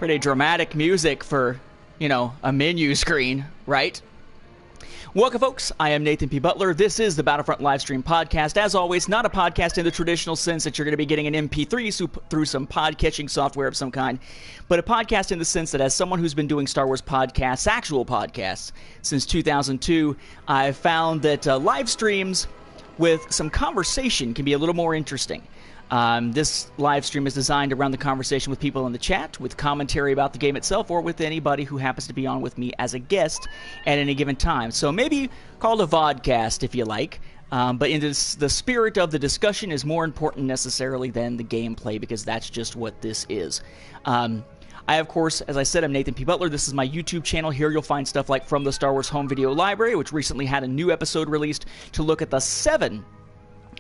Pretty dramatic music for, you know, a menu screen, right? Welcome, folks. I am Nathan P. Butler. This is the Battlefront Livestream podcast. As always, not a podcast in the traditional sense that you're going to be getting an MP3 through some pod-catching software of some kind, but a podcast in the sense that as someone who's been doing Star Wars podcasts, actual podcasts, since 2002, I've found that live streams with some conversation can be a little more interesting. This live stream is designed around the conversation with people in the chat, with commentary about the game itself, or with anybody who happens to be on with me as a guest at any given time. So maybe called a vodcast if you like, but in this, the spirit of the discussion is more important necessarily than the gameplay, because that's just what this is. I, of course, as I said, I'm Nathan P. Butler. This is my YouTube channel. Here you'll find stuff like From the Star Wars Home Video Library, which recently had a new episode released to look at the 7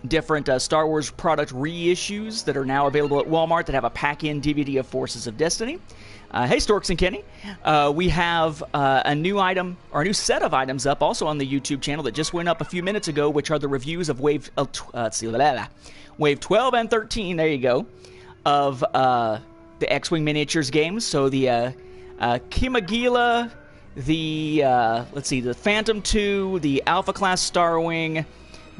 different Star Wars product reissues that are now available at Walmart that have a pack-in DVD of Forces of Destiny. Hey, Storks and Kenny. We have a new item, or a new set of items up also on the YouTube channel that just went up a few minutes ago, which are the reviews of Wave 12 and 13, there you go, of the X-Wing Miniatures games. So the Kimagila, the, the Phantom 2, the Alpha Class Star Wing,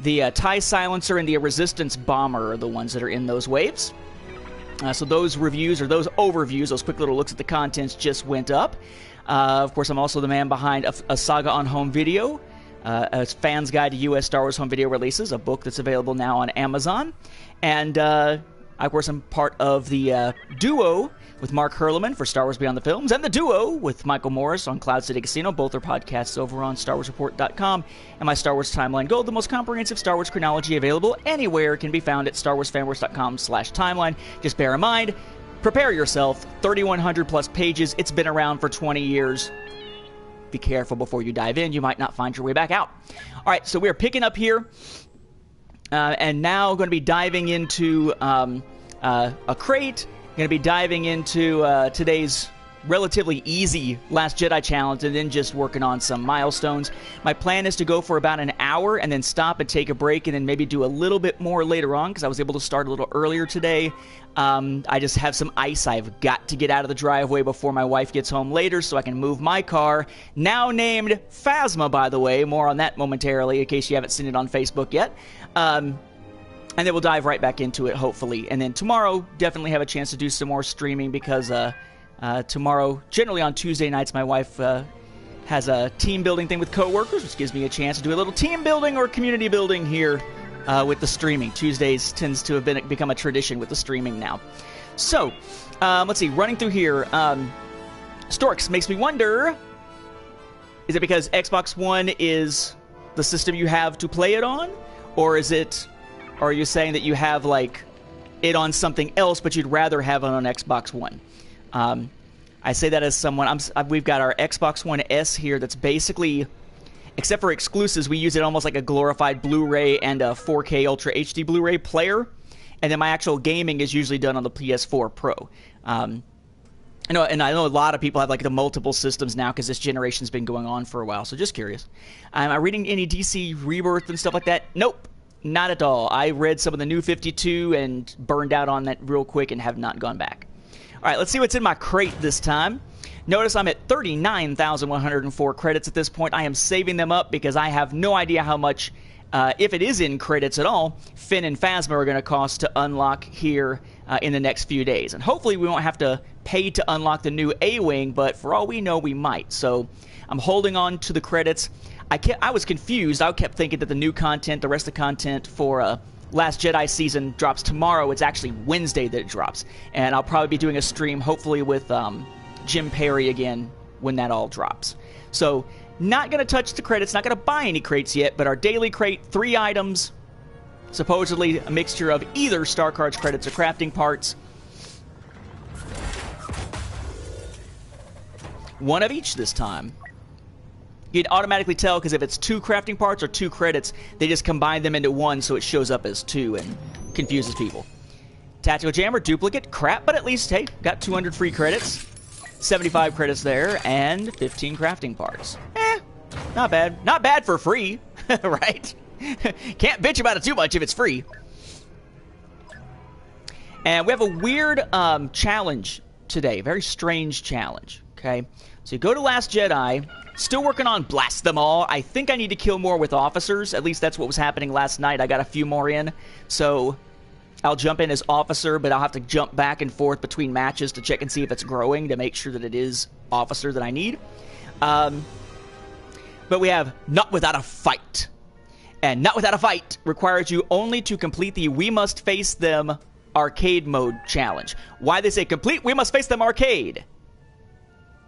the TIE Silencer, and the Resistance Bomber are the ones that are in those waves. So those reviews, or those overviews, those quick little looks at the contents just went up. Of course, I'm also the man behind a Saga on Home Video, a fan's guide to U.S. Star Wars home video releases, a book that's available now on Amazon. And, of course, I'm part of the duo with Mark Herleman for Star Wars Beyond the Films, and the duo with Michael Morris on Cloud City Casino. Both are podcasts over on StarWarsReport.com, and my Star Wars Timeline Gold, the most comprehensive Star Wars chronology available anywhere, can be found at StarWarsFanWars.com/timeline. Just bear in mind, prepare yourself, 3,100 plus pages. It's been around for 20 years. Be careful before you dive in. You might not find your way back out. All right, so we're picking up here, and now going to be diving into a crate. Going to be diving into today's relatively easy Last Jedi challenge, and then just working on some milestones. My plan is to go for about an hour and then stop and take a break, and then maybe do a little bit more later on, because I was able to start a little earlier today. I just have some ice I've got to get out of the driveway before my wife gets home later, so I can move my car, now named Phasma, by the way. More on that momentarily, in case you haven't seen it on Facebook yet. And then we'll dive right back into it, hopefully. And then tomorrow, definitely have a chance to do some more streaming, because tomorrow, generally on Tuesday nights, my wife has a team building thing with coworkers, which gives me a chance to do a little team building or community building here with the streaming. Tuesdays tends to have become a tradition with the streaming now. So, let's see, running through here. Storks makes me wonder, is it because Xbox One is the system you have to play it on? Or is it... Or are you saying that you have, like, it on something else, but you'd rather have it on Xbox One? I say that as someone... we've got our Xbox One S here that's basically... Except for exclusives, we use it almost like a glorified Blu-ray and a 4K Ultra HD Blu-ray player. And then my actual gaming is usually done on the PS4 Pro. I know a lot of people have, like, the multiple systems now, because this generation's been going on for a while. So just curious. Am I reading any DC Rebirth and stuff like that? Nope. Not at all. I read some of the New 52 and burned out on that real quick and have not gone back. All right, let's see what's in my crate this time. Notice I'm at 39,104 credits at this point. I am saving them up because I have no idea how much, if it is in credits at all, Finn and Phasma are going to cost to unlock here in the next few days. And hopefully we won't have to pay to unlock the new A-Wing, but for all we know, we might. So I'm holding on to the credits. I was confused. I kept thinking that the new content, the rest of the content for Last Jedi season drops tomorrow. It's actually Wednesday that it drops. And I'll probably be doing a stream, hopefully with Jim Perry again, when that all drops. So, not going to touch the credits, not going to buy any crates yet, but our daily crate, 3 items, supposedly a mixture of either Star Cards credits or crafting parts. One of each this time. You'd automatically tell, because if it's 2 crafting parts or 2 credits, they just combine them into one, so it shows up as 2 and confuses people. Tactical Jammer, duplicate, crap, but at least, hey, got 200 free credits, 75 credits there, and 15 crafting parts. Not bad. Not bad for free, right? Can't bitch about it too much if it's free. And we have a weird challenge today. Very strange challenge, okay? So you go to Last Jedi, still working on Blast Them All. I think I need to kill more with officers. At least that's what was happening last night. I got a few more in, so I'll jump in as officer, but I'll have to jump back and forth between matches to check and see if it's growing to make sure that it is officer that I need. But we have Not Without a Fight. And Not Without a Fight requires you only to complete the We Must Face Them arcade mode challenge. Why they say complete We Must Face Them arcade?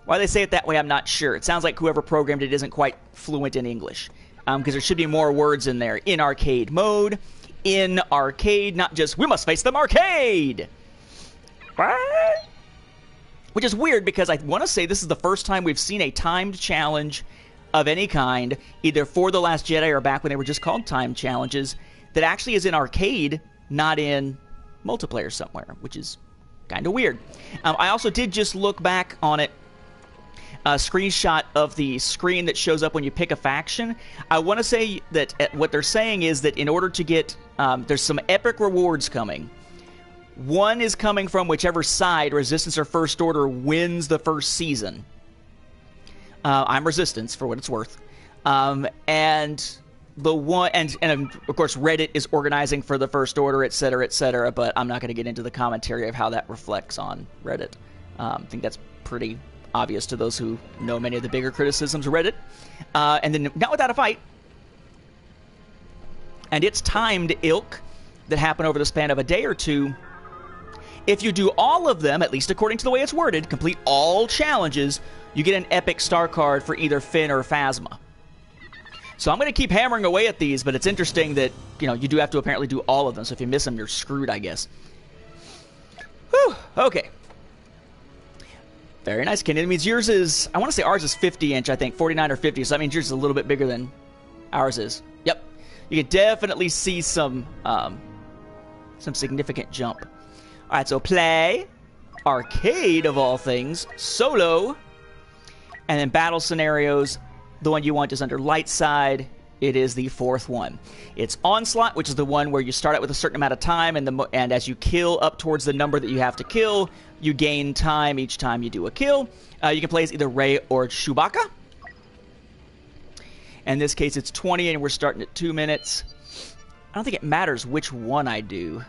Why they say it that way, I'm not sure. It sounds like whoever programmed it isn't quite fluent in English. Because there should be more words in there. In arcade mode, in arcade, not just We Must Face Them arcade! What? Which is weird because I want to say this is the first time we've seen a timed challenge of any kind, either for The Last Jedi or back when they were just called timed challenges, that actually is in arcade, not in multiplayer somewhere, which is kind of weird. I also did just look back on it, a screenshot of the screen that shows up when you pick a faction. I want to say that what they're saying is that in order to get, there's some epic rewards coming. One is coming from whichever side, Resistance or First Order, wins the first season. I'm Resistance, for what it's worth. And the one, and of course Reddit is organizing for the First Order, etc., but I'm not going to get into the commentary of how that reflects on Reddit. I think that's pretty obvious to those who know many of the bigger criticisms of Reddit. And then Not Without a Fight. And it's timed ilk that happen over the span of a day or two. If you do all of them, at least according to the way it's worded, complete all challenges, you get an epic star card for either Finn or Phasma. So I'm going to keep hammering away at these, but it's interesting that, you know, you do have to apparently do all of them, so if you miss them, you're screwed, I guess. Whew, okay. Very nice, Ken. It means yours is, I want to say ours is 50-inch, I think, 49 or 50, so that means yours is a little bit bigger than ours is. Yep. You can definitely see some significant jump. All right, so play, arcade of all things, solo, and then battle scenarios. The one you want is under light side. It is the fourth one. It's onslaught, which is the one where you start out with a certain amount of time, and as you kill up towards the number that you have to kill, you gain time each time you do a kill. You can play as either Rey or Chewbacca. In this case, it's 20, and we're starting at 2 minutes. I don't think it matters which one I do.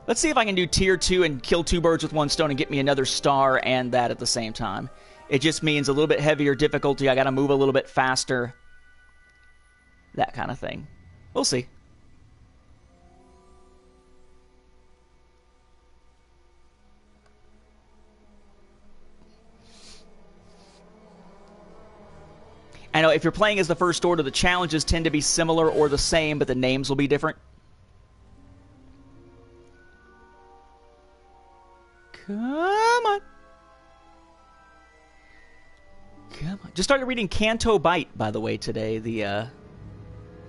Let's see if I can do tier 2 and kill 2 birds with 1 stone and get me another star and that at the same time. It just means a little bit heavier difficulty. I got to move a little bit faster. That kind of thing. We'll see. I know if you're playing as the First Order, the challenges tend to be similar or the same, but the names will be different. Come on. Come on. Just started reading Canto Bight, by the way, today. The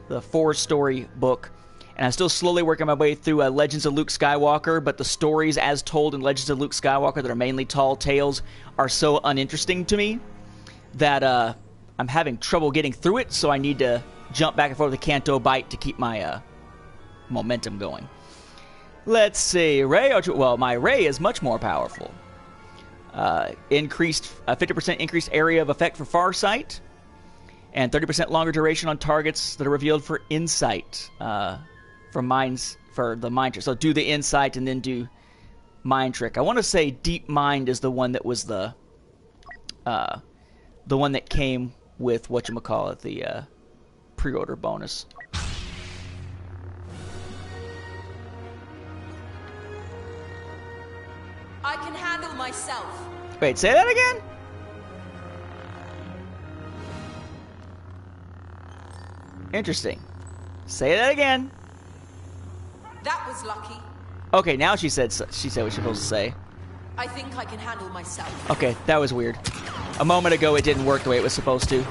4-story book. And I'm still slowly working my way through Legends of Luke Skywalker, but the stories as told in Legends of Luke Skywalker that are mainly tall tales are so uninteresting to me that I'm having trouble getting through it, so I need to jump back and forth with Canto Bight to keep my momentum going. Let's see, Rey. Well, my Rey is much more powerful. Increased 50% increased area of effect for Farsight, and 30% longer duration on targets that are revealed for Insight. For the Mind Trick. So do the Insight and then do Mind Trick. I want to say Deep Mind is the one that was the one that came with whatchamacallit, the pre-order bonus. I can handle myself. Wait, say that again? Interesting. Say that again. That was lucky. Okay, now she said what she's supposed to say. I think I can handle myself. Okay, that was weird. A moment ago it didn't work the way it was supposed to.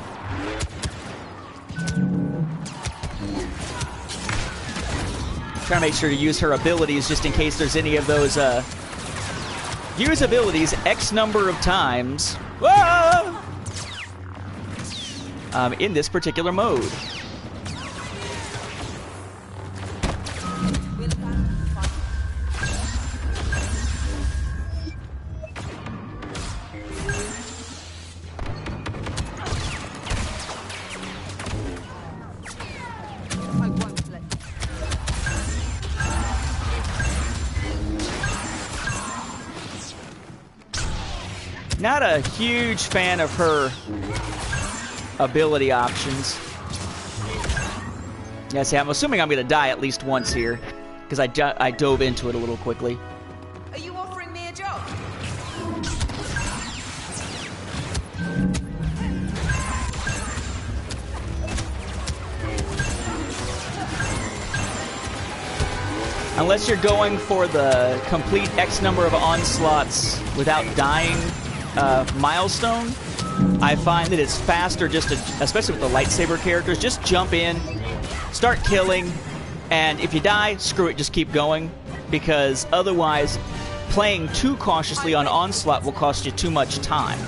Trying to make sure to use her abilities just in case there's any of those use abilities X number of times. Whoa! In this particular mode. Not a huge fan of her ability options. Yeah, see, I'm assuming I'm going to die at least once here, because I dove into it a little quickly. Are you offering me a job? Unless you're going for the complete X number of onslaughts without dying milestone, I find that it's faster just to, especially with the lightsaber characters, just jump in, start killing, and if you die, screw it, just keep going, because otherwise playing too cautiously on onslaught will cost you too much time.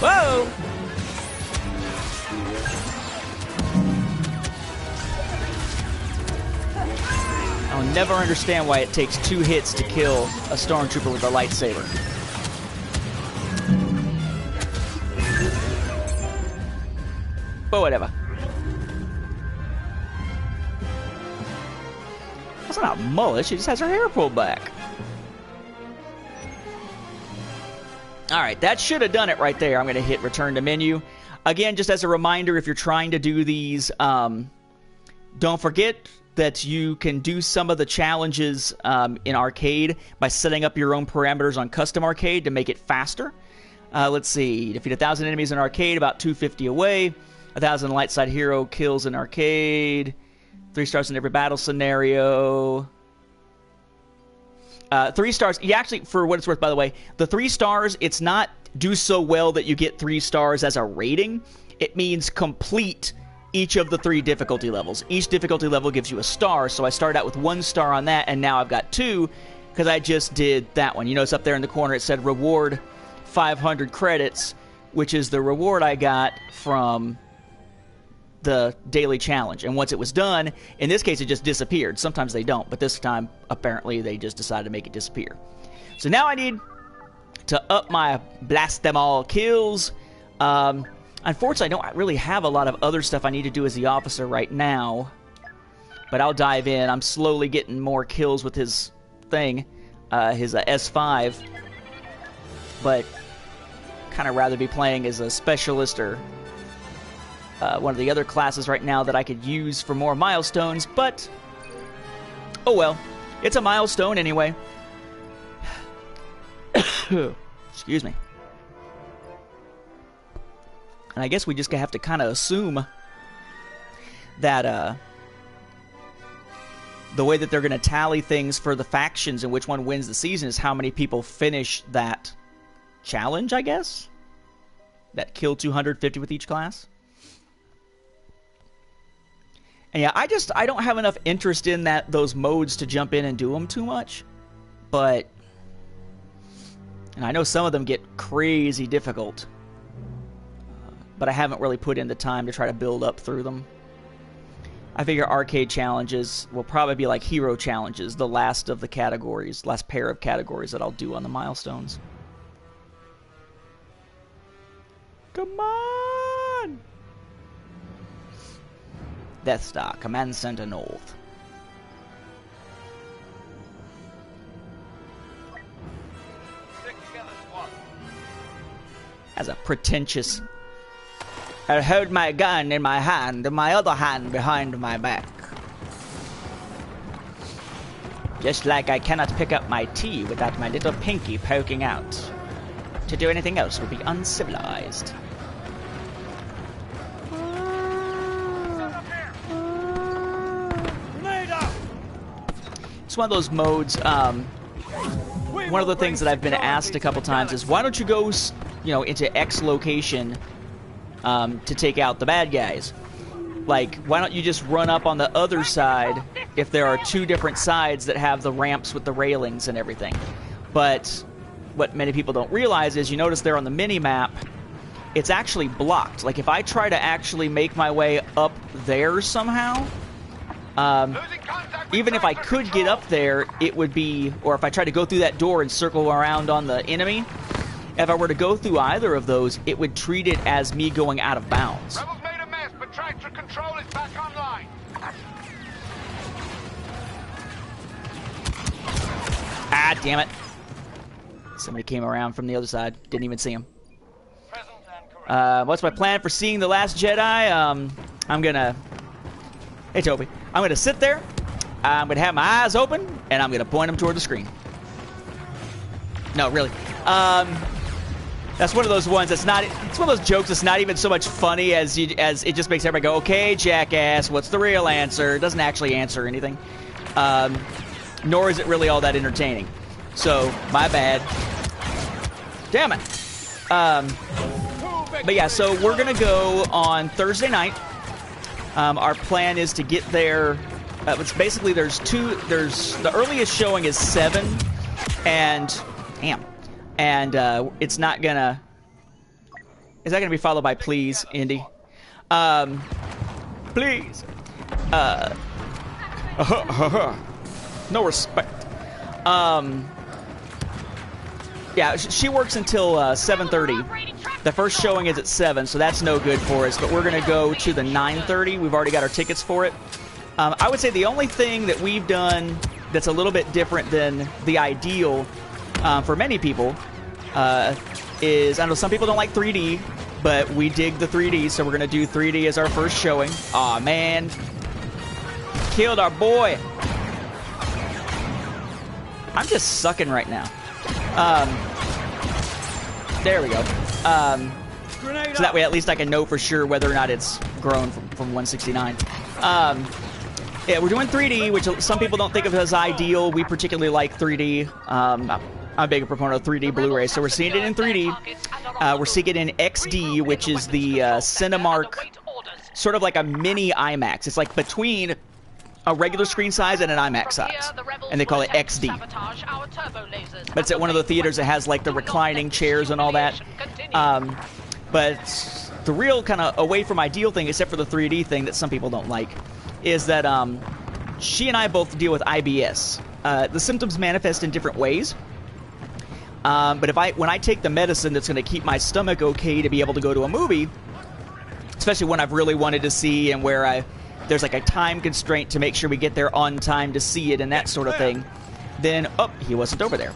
Whoa! I'll never understand why it takes 2 hits to kill a stormtrooper with a lightsaber. But whatever. That's not a mullet, she just has her hair pulled back. Alright, that should have done it right there. I'm going to hit return to menu. Again, just as a reminder, if you're trying to do these, don't forget that you can do some of the challenges in arcade by setting up your own parameters on custom arcade to make it faster. Let's see, defeat 1,000 enemies in arcade, about 250 away. 1,000 light side hero kills in arcade. 3 stars in every battle scenario. 3 stars. You actually, for what it's worth, by the way, the 3 stars, it's not do so well that you get 3 stars as a rating. It means complete each of the 3 difficulty levels. Each difficulty level gives you a star, so I started out with 1 star on that, and now I've got 2 because I just did that one. You notice up there in the corner it said reward 500 credits, which is the reward I got from the daily challenge. And once it was done, in this case it just disappeared. Sometimes they don't, but this time apparently they just decided to make it disappear. So now I need to up my blast them all kills. Unfortunately, I don't really have a lot of other stuff I need to do as the officer right now, but I'll dive in. I'm slowly getting more kills with his thing, his S5, but kind of rather be playing as a specialist or one of the other classes right now that I could use for more milestones, but oh well. It's a milestone anyway. Excuse me. And I guess we just have to kind of assume that the way that they're going to tally things for the factions and which one wins the season is how many people finish that challenge, I guess? That kill 250 with each class? And yeah, I don't have enough interest in those modes to jump in and do them too much. But, and I know some of them get crazy difficult. But I haven't really put in the time to try to build up through them. I figure arcade challenges will probably be like hero challenges, the last of the categories, last pair of categories that I'll do on the milestones. Come on! Death Star, Command Center North. As a pretentious... I hold my gun in my hand and my other hand behind my back. Just like I cannot pick up my tea without my little pinky poking out. To do anything else would be uncivilized. It's one of those modes, one of the things that I've been asked a couple times is, why don't you go, into X location to take out the bad guys? Like, why don't you just run up on the other side if there are 2 different sides that have the ramps with the railings and everything? But what many people don't realize is, you notice there on the mini-map, it's actually blocked. Like, if I try to actually make my way up there somehow, even if I could get up there, it would be, or if I try to go through that door and circle around on the enemy, if I were to go through either of those, it would treat it as me going out of bounds. Rebels made a mess, but tractor control is back online. Ah, damn it. Somebody came around from the other side. Didn't even see him. What's my plan for seeing The Last Jedi? I'm gonna... Hey, Toby. I'm gonna sit there. I'm gonna have my eyes open, and I'm gonna point them toward the screen. No, really. That's one of those ones that's not... It's one of those jokes that's not even so much funny as it just makes everybody go, okay, jackass, what's the real answer? It doesn't actually answer anything. Nor is it really all that entertaining. So, my bad. Damn it. But yeah, so we're going to go on Thursday night. Our plan is to get there. It's basically, there's the earliest showing is 7. And, damn. And it's not going to be followed by please, Indy? Please. No respect. Yeah, she works until 7:30. The first showing is at 7, so that's no good for us. But we're going to go to the 9:30. We've already got our tickets for it. I would say the only thing that we've done that's a little bit different than the ideal for many people is, I know some people don't like 3D, but we dig the 3D, so we're going to do 3D as our first showing. Aw, man. Killed our boy. I'm just sucking right now. There we go. So that way at least I can know for sure whether or not it's grown from 169. Yeah, we're doing 3D, which some people don't think of as ideal. We particularly like 3D. I'm a big proponent of 3D Blu-ray, so we're seeing it in 3D. We're seeing it in XD, which is the Cinemark, sort of like a mini IMAX. It's like between a regular screen size and an IMAX size, and they call it XD. But it's at one of the theaters that has like the reclining chairs and all that. But the real kind of away from ideal thing, except for the 3D thing that some people don't like, is that she and I both deal with IBS. The symptoms manifest in different ways. But when I take the medicine that's going to keep my stomach okay to be able to go to a movie, especially when I've really wanted to see and where there's like a time constraint to make sure we get there on time to see it and that sort of thing, then, oh, he wasn't over there.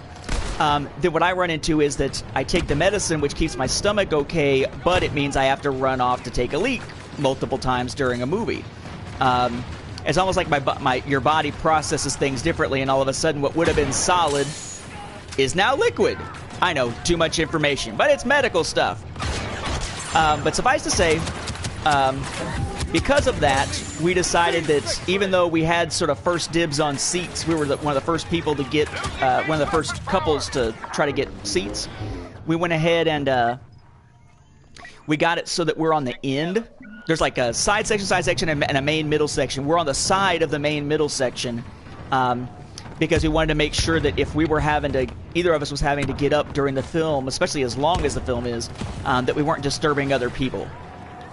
Then what I run into is that I take the medicine, which keeps my stomach okay, but it means I have to run off to take a leak multiple times during a movie. It's almost like your body processes things differently, and all of a sudden what would have been solid is now liquid. I know, too much information, but it's medical stuff. But suffice to say, because of that, we decided that even though we had sort of first dibs on seats, we were one of the first people to get, one of the first couples to try to get seats. We went ahead and we got it so that we're on the end. There's like a side section, and a main middle section. We're on the side of the main middle section because we wanted to make sure that if we were either of us was having to get up during the film, especially as long as the film is, that we weren't disturbing other people.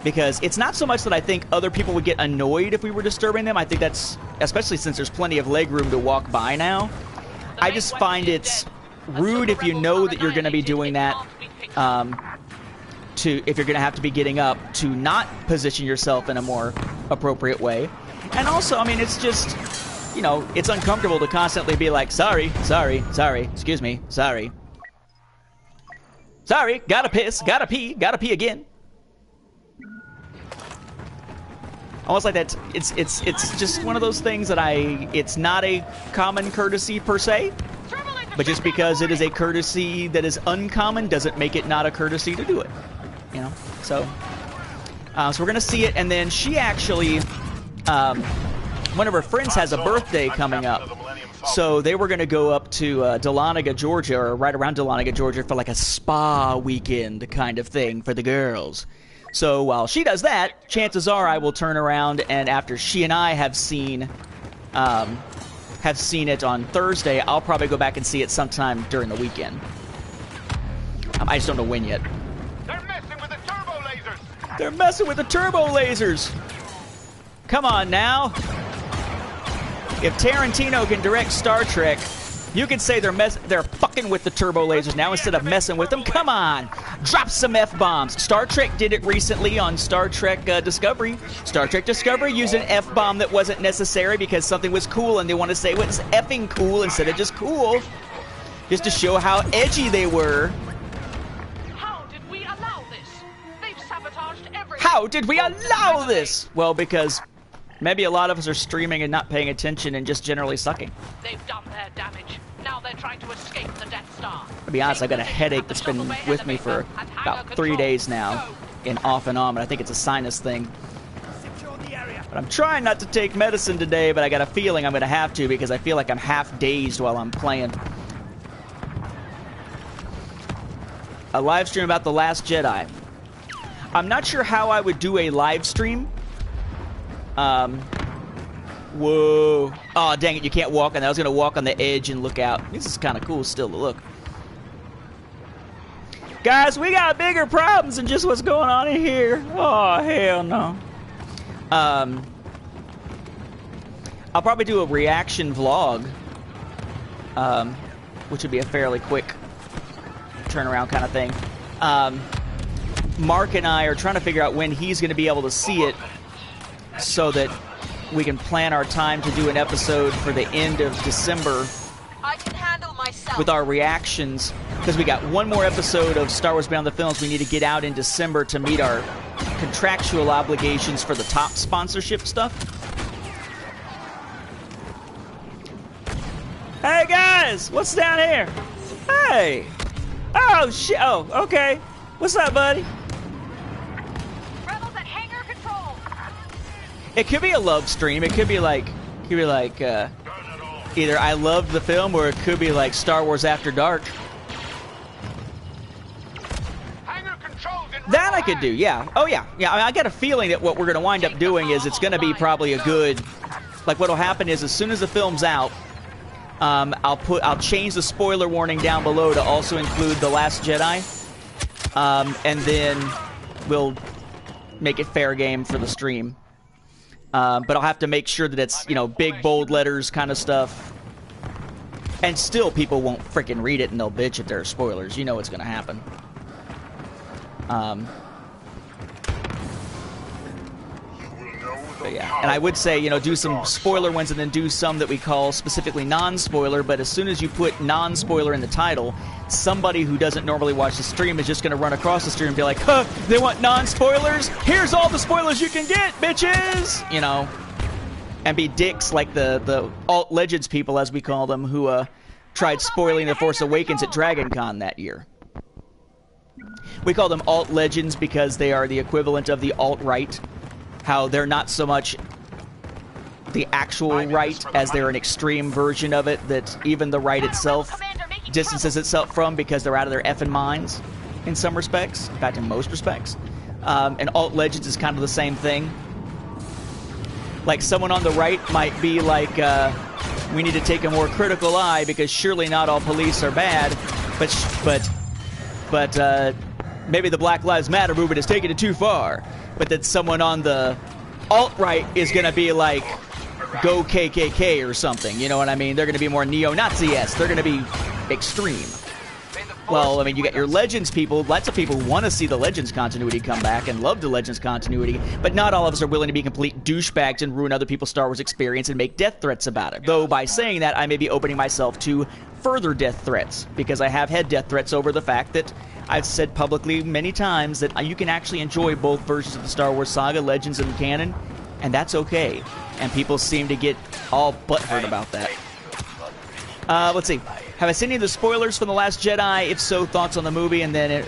Because it's not so much that I think other people would get annoyed if we were disturbing them. I think that's, especially since there's plenty of leg room to walk by now, I just find it's rude if you know that you're going to be doing that, if you're going to have to be getting up, to not position yourself in a more appropriate way. And also, I mean, it's just, you know, it's uncomfortable to constantly be like, sorry, excuse me, sorry, gotta piss, gotta pee again. Almost like that. It's just one of those things that it's not a common courtesy per se, but just because it is a courtesy that is uncommon doesn't make it not a courtesy to do it. You know, so we're gonna see it, and then she actually, one of her friends has a birthday coming up, so they were gonna go up to Dahlonega, Georgia, or right around Dahlonega, Georgia, for like a spa weekend kind of thing for the girls. So while she does that, chances are I will turn around, and after she and I have seen it on Thursday, I'll probably go back and see it sometime during the weekend. I just don't know when yet. They're messing with the turbo lasers! They're messing with the turbo lasers! Come on now. If Tarantino can direct Star Trek, you can say they're fucking with the turbo lasers now instead of messing with them. Come on! Drop some F-bombs. Star Trek did it recently on Star Trek Discovery. Star Trek Discovery used an F-bomb that wasn't necessary because something was cool and they want to say what's effing cool instead of just cool. just to show how edgy they were. How did we allow this? They've sabotaged everything. How did we allow this? Well, because maybe a lot of us are streaming and not paying attention and just generally sucking. They've done their damage. Now they're trying to escape the Death Star. To be honest, I've got a headache that's been with me for about 3 days now, and off and on, but I think it's a sinus thing. But I'm trying not to take medicine today, but I got a feeling I'm going to have to because I feel like I'm half dazed while I'm playing. A live stream about The Last Jedi. I'm not sure how I would do a live stream. Whoa. Oh, dang it, you can't walk on that. I was going to walk on the edge and look out. This is kind of cool still to look. Guys, we got bigger problems than just what's going on in here. Oh, hell no. I'll probably do a reaction vlog, which would be a fairly quick turnaround kind of thing. Mark and I are trying to figure out when he's going to be able to see it so that we can plan our time to do an episode for the end of December I can handle myself. with our reactions, because we got one more episode of Star Wars Beyond the Films we need to get out in December to meet our contractual obligations for the top sponsorship stuff. Hey guys, what's down here? Hey! Oh shit! Oh, okay. What's up, buddy? Rebels at hangar control. It could be a love stream. It could be like, either I loved the film, or it could be like Star Wars After Dark. Hangar controls in That I could do, yeah. Oh yeah, yeah. I got a feeling that what we're gonna wind up doing is it's gonna be probably a good. Like what'll happen is as soon as the film's out, I'll change the spoiler warning down below to also include The Last Jedi, and then we'll make it fair game for the stream. But I'll have to make sure that it's, you know, big bold letters kind of stuff. And still people won't freaking read it and they'll bitch if there are spoilers. You know what's going to happen. But yeah, and I would say, you know, do some spoiler ones and then do some that we call specifically non-spoiler, but as soon as you put non-spoiler in the title, somebody who doesn't normally watch the stream is just going to run across the stream and be like, huh, they want non-spoilers? Here's all the spoilers you can get, bitches! You know, and be dicks like the Alt Legends people, as we call them, who tried spoiling The Force Awakens at Dragon Con that year. We call them Alt Legends because they are the equivalent of the alt-right. How they're not so much the actual right as they're an extreme version of it that even the right itself distances itself from because they're out of their effing minds in some respects. In fact, in most respects. And Alt Legends is kind of the same thing. Like someone on the right might be like, we need to take a more critical eye because surely not all police are bad, but maybe the Black Lives Matter movement is taking it too far. But that someone on the alt-right is going to be like, go KKK or something. You know what I mean? They're going to be more neo-Nazi-esque. They're going to be extreme. Well, I mean, you got your Legends people. Lots of people want to see the Legends continuity come back and love the Legends continuity. But not all of us are willing to be complete douchebags and ruin other people's Star Wars experience and make death threats about it. Though by saying that, I may be opening myself to further death threats. Because I have had death threats over the fact that I've said publicly many times that you can actually enjoy both versions of the Star Wars saga, Legends and canon, and that's okay. And people seem to get all butthurt about that. Let's see. Have I seen any of the spoilers from The Last Jedi? If so, thoughts on the movie, and then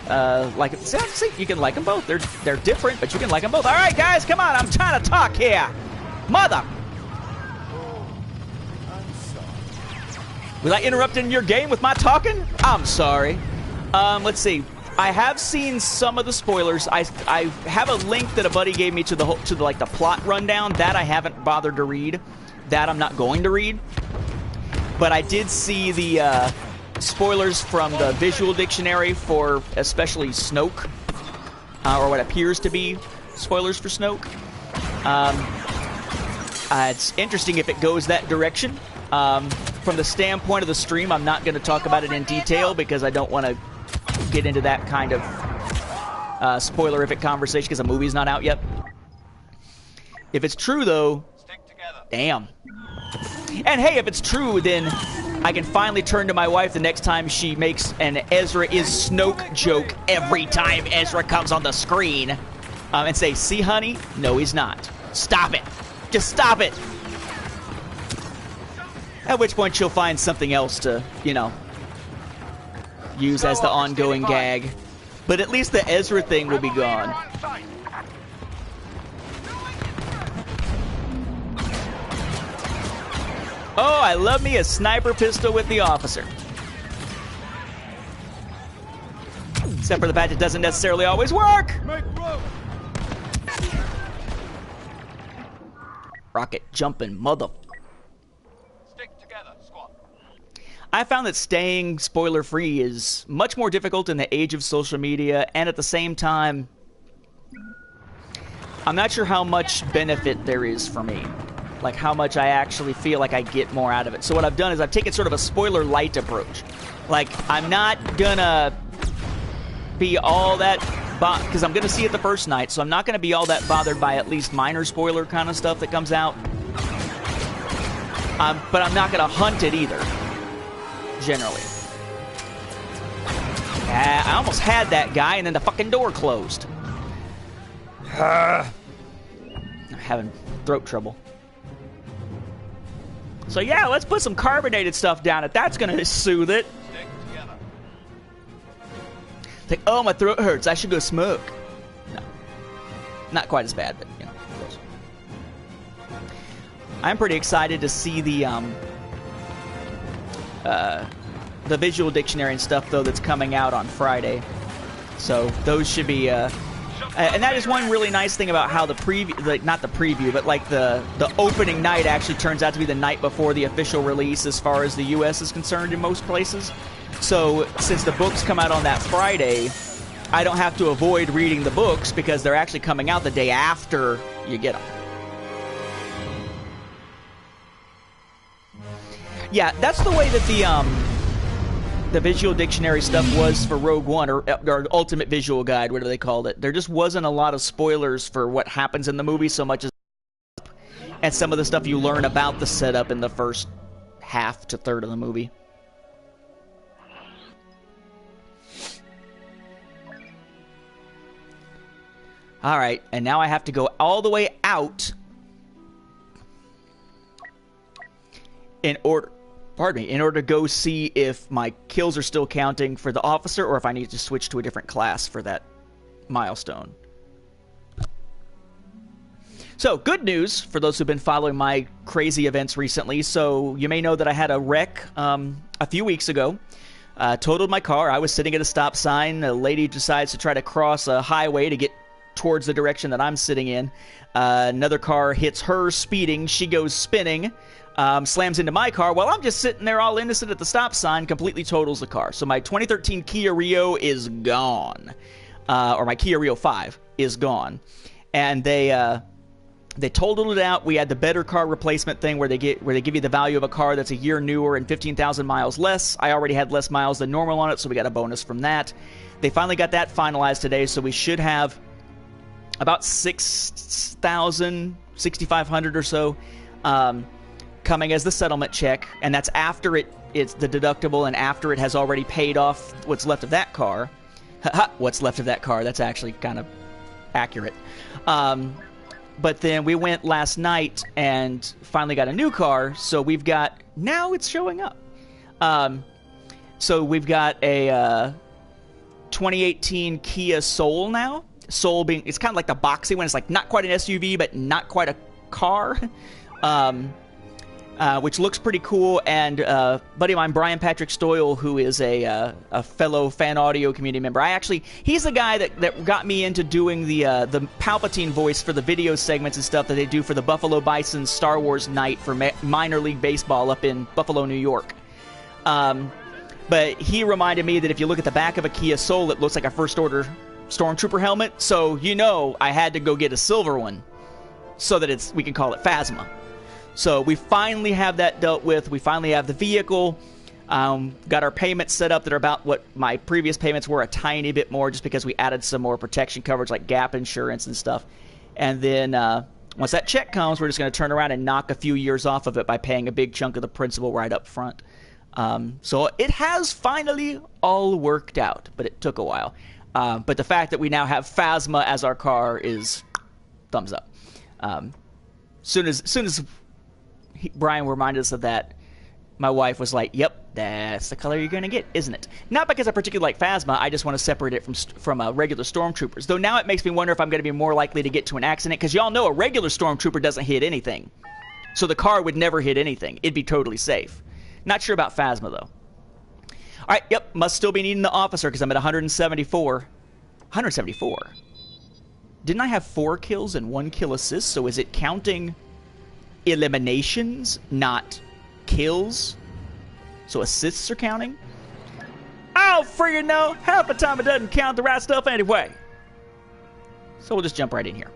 like it. See, you can like them both. They're different, but you can like them both. All right, guys, come on. I'm trying to talk here. Mother. Was I interrupting your game with my talking? I'm sorry. Let's see. I have seen some of the spoilers. I have a link that a buddy gave me to the like the plot rundown. That I haven't bothered to read. That I'm not going to read. But I did see the spoilers from the visual dictionary for especially Snoke, or what appears to be spoilers for Snoke. It's interesting if it goes that direction. From the standpoint of the stream, I'm not going to talk about it in detail because I don't want to get into that kind of spoilerific conversation because the movie's not out yet. If it's true, though, damn. And hey, if it's true, then I can finally turn to my wife the next time she makes an Ezra is Snoke joke every time Ezra comes on the screen, and say, see, honey? No, he's not. Stop it. Just stop it. At which point she'll find something else to, you know, use as the ongoing gag. But at least the Ezra thing will be gone. Oh, I love me a sniper pistol with the officer. Except for the fact it doesn't necessarily always work. Rocket jumping mother. Stick together, squad. I found that staying spoiler-free is much more difficult in the age of social media, and at the same time, I'm not sure how much benefit there is for me. Like, how much I actually feel like I get more out of it. So what I've done is I've taken sort of a spoiler-light approach. Like, I'm not gonna be all that... because I'm gonna see it the first night, so I'm not gonna be all that bothered by at least minor spoiler kind of stuff that comes out. But I'm not gonna hunt it either. Generally. I almost had that guy, and then the fucking door closed. I'm having throat trouble. So yeah, let's put some carbonated stuff down it. That's gonna soothe it. Stick together. It's like, oh, my throat hurts. I should go smoke. No. Not quite as bad, but, you know, close. I'm pretty excited to see the visual dictionary and stuff, though, that's coming out on Friday. So those should be... and that is one really nice thing about how the preview... Like, not the preview, but like the opening night actually turns out to be the night before the official release as far as the U.S. is concerned in most places. So since the books come out on that Friday, I don't have to avoid reading the books because they're actually coming out the day after you get them. Yeah, that's the way that the visual dictionary stuff was for Rogue One, or Ultimate Visual Guide, whatever they called it. There just wasn't a lot of spoilers for what happens in the movie so much as and some of the stuff you learn about the setup in the first half to third of the movie. Alright, and now I have to go all the way out in order to go see if my kills are still counting for the officer or if I need to switch to a different class for that milestone. So, good news for those who've been following my crazy events recently. So, you may know that I had a wreck a few weeks ago. Totaled my car. I was sitting at a stop sign. A lady decides to try to cross a highway to get towards the direction that I'm sitting in. Another car hits her speeding. She goes spinning. Slams into my car while I'm just sitting there all innocent at the stop sign, completely totals the car. So my 2013 Kia Rio is gone. Or my Kia Rio 5 is gone. And they totaled it out. We had the better car replacement thing where they give you the value of a car that's a year newer and 15,000 miles less. I already had less miles than normal on it, so we got a bonus from that. They finally got that finalized today, so we should have about 6,000, 6,500 or so coming as the settlement check, and that's after it's the deductible and after it has already paid off what's left of that car. What's left of that car? That's actually kind of accurate. But then we went last night and finally got a new car, so we've got... Now it's showing up. So we've got a 2018 Kia Soul now. Soul being... It's kind of like the boxy one. It's like not quite an SUV, but not quite a car. Which looks pretty cool, and buddy of mine, Brian Patrick Stoyle, who is a fellow fan audio community member. He's the guy that got me into doing the Palpatine voice for the video segments and stuff that they do for the Buffalo Bison's Star Wars night for minor league baseball up in Buffalo, New York. But he reminded me that if you look at the back of a Kia Soul, it looks like a First Order Stormtrooper helmet, so I had to go get a silver one so that we can call it Phasma. So we finally have that dealt with. We finally have the vehicle. Got our payments set up that are about what my previous payments were, a tiny bit more, just because we added some more protection coverage like gap insurance and stuff. And then once that check comes, we're just going to turn around and knock a few years off of it by paying a big chunk of the principal right up front. So it has finally all worked out, but it took a while. But the fact that we now have Phasma as our car is thumbs up. Soon as Brian reminded us of that, my wife was like, "Yep, that's the color you're gonna get, isn't it?" Not because I particularly like Phasma. I just want to separate it from regular stormtroopers. Though now it makes me wonder if I'm going to be more likely to get to an accident, because y'all know a regular stormtrooper doesn't hit anything, so the car would never hit anything. It'd be totally safe. Not sure about Phasma though. All right, yep, must still be needing the officer because I'm at 174. 174. Didn't I have 4 kills and 1 kill assist? So is it counting eliminations, not kills? So assists are counting? I don't freaking know. Half the time it doesn't count the right stuff anyway. So we'll just jump right in here.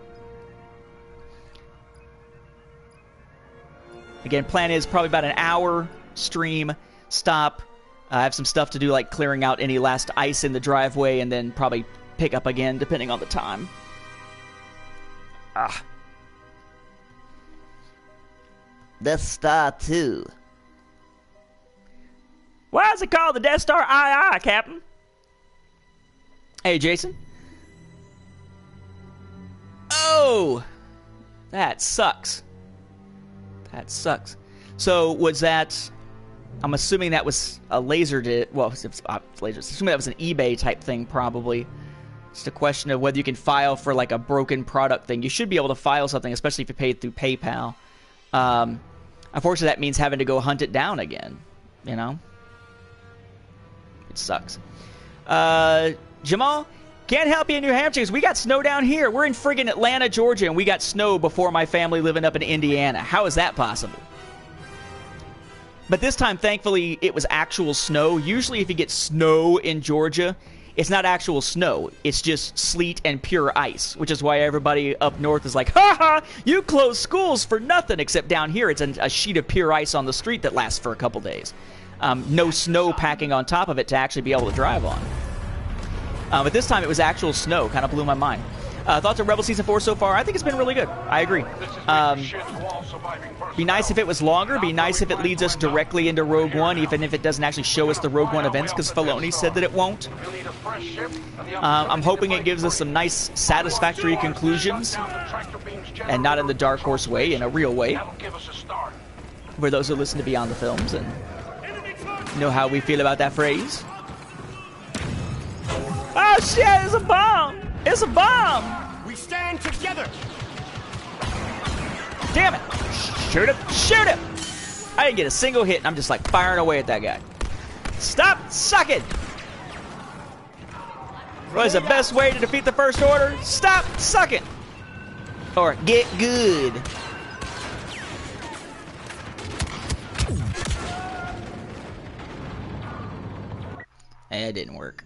Again, plan is probably about an hour stream, stop. I have some stuff to do like clearing out any last ice in the driveway and then probably pick up again depending on the time. Death Star 2. Why is it called the Death Star II, Captain? Hey, Jason. Oh! That sucks. That sucks. So, was that... I'm assuming that was a laser well, laser. Assuming that was an eBay type thing, probably. Just a question of whether you can file for like a broken product thing. You should be able to file something, especially if you paid through PayPal. Unfortunately, that means having to go hunt it down again. You know? It sucks. Jamal, can't help you in New Hampshire because we got snow down here. We're in friggin' Atlanta, Georgia, and we got snow before my family living up in Indiana. How is that possible? But this time, thankfully, it was actual snow. Usually, if you get snow in Georgia, it's not actual snow. It's just sleet and pure ice, which is why everybody up north is like, "Ha ha, you closed schools for nothing," except down here, it's a sheet of pure ice on the street that lasts for a couple days. No snow packing on top of it to actually be able to drive on. But this time, it was actual snow. Kind of blew my mind. Thoughts on Rebel Season 4 so far? I think it's been really good. I agree. Be nice if it was longer. Be nice if it leads us directly into Rogue One, even if it doesn't actually show us the Rogue One events, because Filoni said that it won't. I'm hoping it gives us some nice, satisfactory conclusions, and not in the Dark Horse way, in a real way. For those who listen to Beyond the Films and know how we feel about that phrase. Oh shit, it's a bomb! It's a bomb! We stand together! Damn it! Shoot him! Shoot him! I didn't get a single hit, and I'm just like firing away at that guy. Stop sucking! What is the best way to defeat the First Order? Stop sucking! Or get good. That didn't work.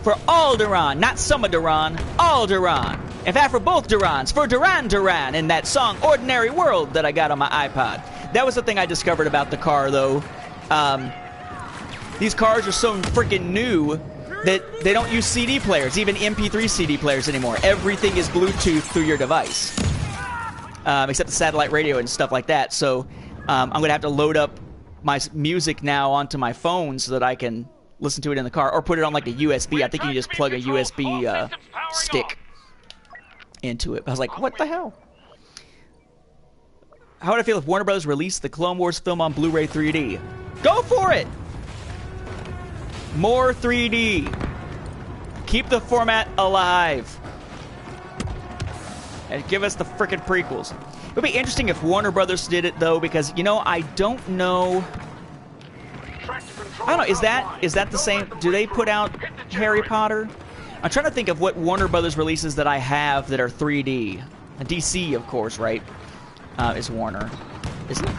For Alderaan, not some of Duran, Alderaan. In fact, for both Durans, for Duran Duran in that song Ordinary World that I got on my iPod. That was the thing I discovered about the car, though. These cars are so freaking new that they don't use CD players, even MP3 CD players anymore. Everything is Bluetooth through your device, except the satellite radio and stuff like that. So I'm going to have to load up my music now onto my phone so that I can listen to it in the car, or put it on like a USB. I think you just plug a USB stick into it. I was like, what the hell? How would I feel if Warner Bros. Released the Clone Wars film on Blu-ray 3D? Go for it! More 3D. Keep the format alive. And give us the frickin' prequels. It would be interesting if Warner Brothers did it, though, because, you know, I don't know... I don't know, is that the same? Do they put out Harry Potter? I'm trying to think of what Warner Brothers releases that I have that are 3D. DC, of course, right? Is Warner. Isn't it?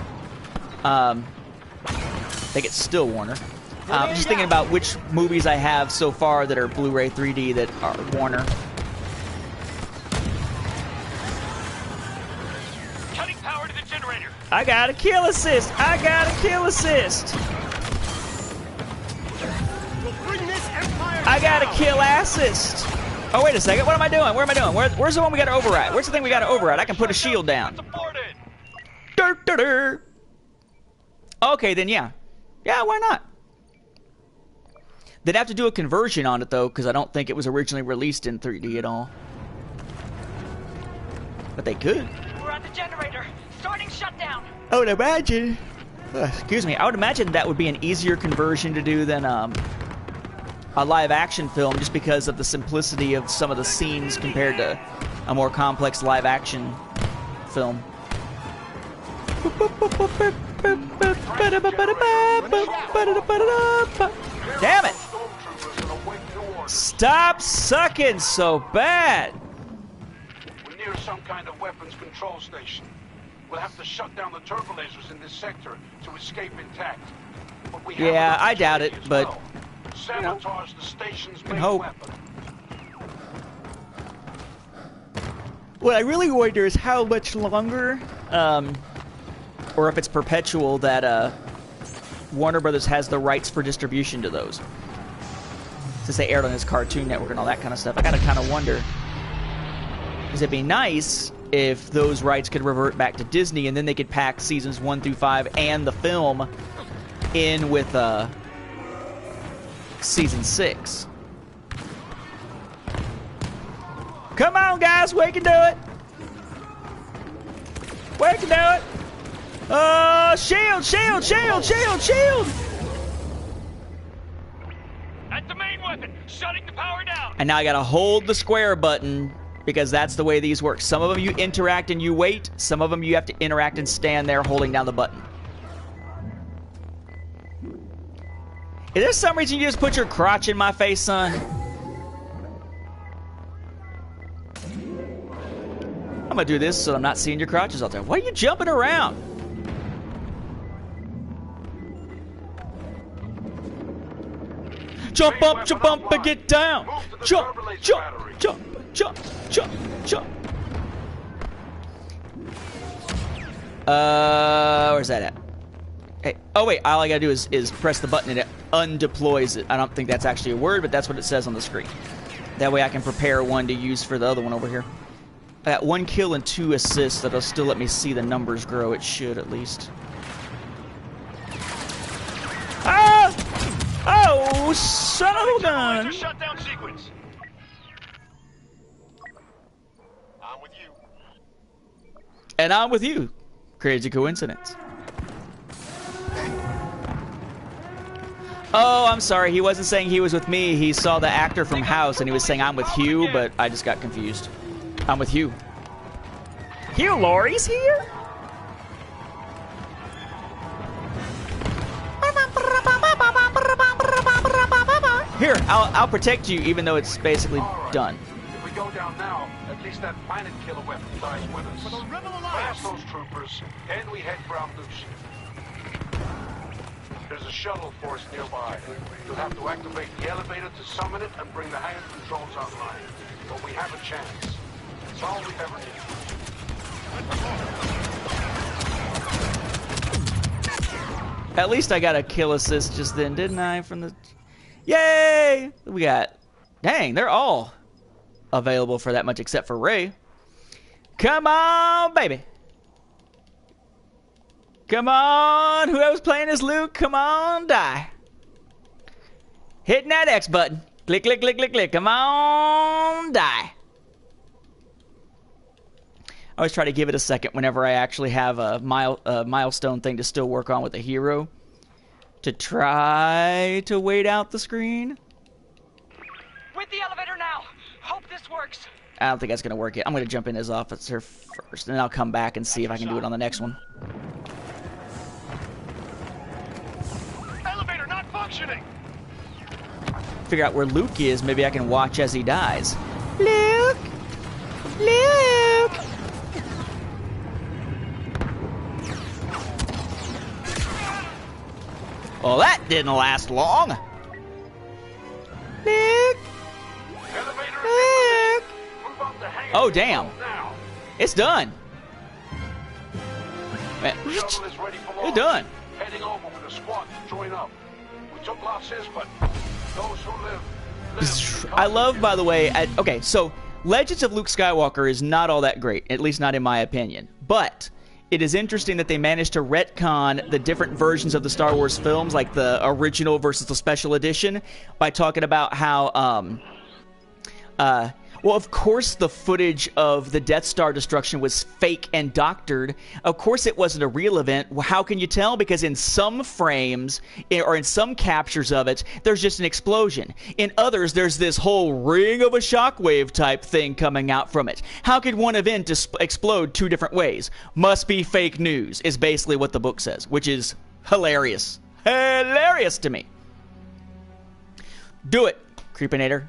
I think it's still Warner. I'm just thinking about which movies I have so far that are Blu-ray 3D that are Warner. Cutting power to the generator. I got a kill assist! I got a kill assist! I got a kill assist. Oh, wait a second. What am I doing? Where am I doing? Where's the one we got to override? Where's the thing we got to override? I can put a shield down. Okay, then yeah. Yeah, why not? They'd have to do a conversion on it, though, because I don't think it was originally released in 3D at all. But they could. We're at the generator. Starting shutdown. I would imagine. Excuse me. I would imagine that would be an easier conversion to do than a live-action film, just because of the simplicity of some of the scenes compared to a more complex live-action film. Damn it! Stop sucking so bad! We're near some kind of weapons control station. We'll have to shut down the turbo lasers in this sector to escape intact. But we Yeah, have I doubt it, as but well. Sabotage the station's main hope. weapon. What I really wonder is how much longer, or if it's perpetual, that Warner Brothers has the rights for distribution to those. Since they aired on his Cartoon Network and all that kind of stuff, I gotta kind of wonder. Because it'd be nice if those rights could revert back to Disney, and then they could pack seasons 1 through 5 and the film in with season 6. Come on, guys, we can do it. We can do it. Shield, shield, shield, shield, shield. At the main weapon, shutting the power down. And now I gotta hold the square button, because that's the way these work. Some of them you interact and you wait. Some of them you have to interact and stand there holding down the button. Is there some reason you just put your crotch in my face, son? I'm gonna do this so I'm not seeing your crotches out there. Why are you jumping around? Jump up, and get down. Jump, jump, jump, jump, jump, jump. Where's that at? Hey, oh wait, all I gotta do is press the button and it undeploys it. I don't think that's actually a word, but that's what it says on the screen. That way I can prepare one to use for the other one over here. I got 1 kill and 2 assists. That'll still let me see the numbers grow. It should, at least. Ah! Oh, son of a gun! Shutdown sequence. I'm with you. And I'm with you. Crazy coincidence. Oh, I'm sorry. He wasn't saying he was with me. He saw the actor from House, and he was saying I'm with Hugh, but I just got confused. I'm with Hugh. Hugh Laurie's here? Here, I'll protect you, even though it's basically done. If we go down now, at least that planet killer weapon dies with us. Blast those troopers, and we head for Alpha. There's a shuttle force nearby. You'll have to activate the elevator to summon it and bring the hangar controls online. But we have a chance. It's all we ever need. At least I got a kill assist just then, didn't I? From the... Yay! We got... Dang, they're all available for that much except for Ray. Come on, baby! Come on! Whoever's playing as Luke, come on, die. Hitting that X button. Click, click, click, click, click. Come on, die. I always try to give it a second whenever I actually have a milestone thing to still work on with a hero, to try to wait out the screen. With the elevator now. Hope this works. I don't think that's going to work yet. I'm going to jump in as officer first, and then I'll come back and see if I can do it on the next one. Elevator not functioning. Figure out where Luke is. Maybe I can watch as he dies. Luke! Luke! Well, that didn't last long. Luke! Luke! Oh, damn. It's done. Man, it's done. Heading over with a squad to join up. We took losses, but those who live. I love, by the way, okay, so Legends of Luke Skywalker is not all that great, at least not in my opinion. But it is interesting that they managed to retcon the different versions of the Star Wars films, like the original versus the special edition, by talking about how, well, of course the footage of the Death Star destruction was fake and doctored. Of course it wasn't a real event. Well, how can you tell? Because in some frames, or in some captures of it, there's just an explosion. In others, there's this whole ring of a shockwave type thing coming out from it. How could one event explode two different ways? Must be fake news, is basically what the book says, which is hilarious. Hilarious to me. Do it, Creepinator.